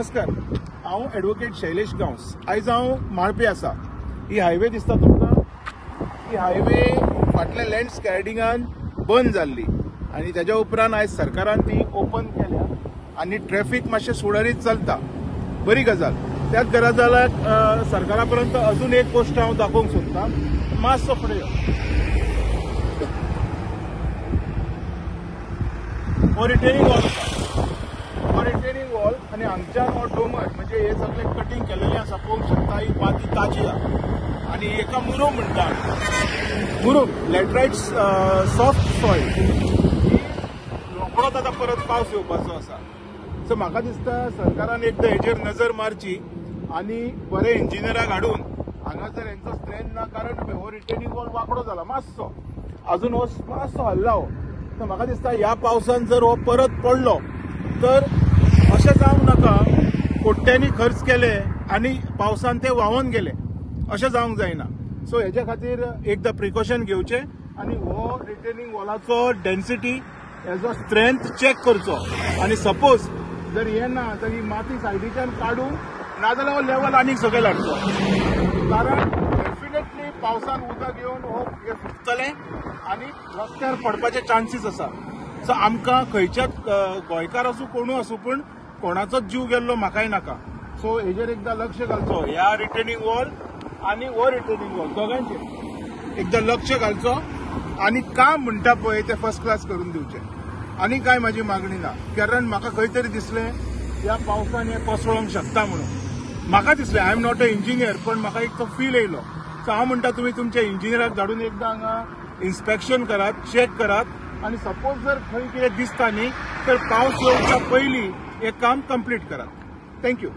नमस्कार, हांव एडवोकेट शैलेश गांवस। आयज हांव माळपे आसा। ही हायवे दिसता तुमकां, ही हायवे फाटल्या लँडस्लायडिंगान बंद जाल्ली आनी तेज्या उपरांत आयज सरकारान ती ओपन केल्या आनी ट्रॅफिक मातशें सुडारीत चलता। बरी गजाल। त्याच गजालाक सरकारा पर्यंत अजून एक गोष्ट हांव दाखोवंक सोदतां। मातसो फुडें यो। हो रिटेनिंग वॉल आसा, हो रिटेनिंग वॉल आनी हांगच्यान हो डोंगर म्हणजे हे सगळे कटिंग केलेले आसा। पळोवंक शकता ही माती ताजी आहा आनी एका मुरूम म्हणटा। मुरूम लॅटरायट सॉफ्ट सॉयल, रोखडोच आतां परत पावस येवपाचो आसा। सो म्हाका दिसता सरकारान एकदां हेजेर नजर मारची आनी बरे इंजिनियराक हाडून हांगासर हेंचो स्ट्रेंथ ना, कारण हो रिटेनिंग वॉल वांकडो जाला मातसो, अजून हो मातसो हल्ला हो। तर म्हाका दिसता ह्या पावसान जर हो परत पडलो तर अशें जावंक नाका कोट्यांनी खर्च केले आनी पावसान ते व्हांवून गेले, अशें जावंक जायना। सो हेजे खातीर एकदां प्रिकॉशन घेवचे आनी हो रिटेनिंग वॉलाचो डेन्सिटी, हेजो स्ट्रेंथ चेक करचो आनी सपोज जर हे ना तर ही माती सायडीच्यान काडून नाजाल्यार हो लेवल आनीक सकयल हाडचो, कारण डेफिनेटली पावसान उदक येवन हो हे फुटतले आनी रस्त्यार पडपाचे चान्सीस आसा। सो आमकां खंयच्याच गोंयकार आसूं कोणूय आसूं पूण कोणाचोच जीव गेल्लो म्हाकाय नाका। सो हेजेर एकदां लक्ष घालचो, ह्या रिटेनिंग वॉल आनी हो रिटेनिंग वॉल दोगांचेर एकदां लक्ष घालचो आनी काम म्हणटा पळय ते फर्स्ट क्लास करून दिवचे। आनी काय म्हाजी मागणी ना, कारण म्हाका खंय तरी दिसलें ह्या पावसान हें कोसळोंक शकता म्हणून। म्हाका दिसलें, I am not a engineer, पण म्हाका एक तो फील येयलो। सो हांव म्हणटा तुमी तुमच्या इंजिनियराक धाडून एकदां हांगा इन्स्पेक्शन करात, चेक करात आनी सपोज जर खंय कितें दिसता न्ही तर पावस येवच्या पयलीं हें काम कंप्लीट करात। थँक्यू।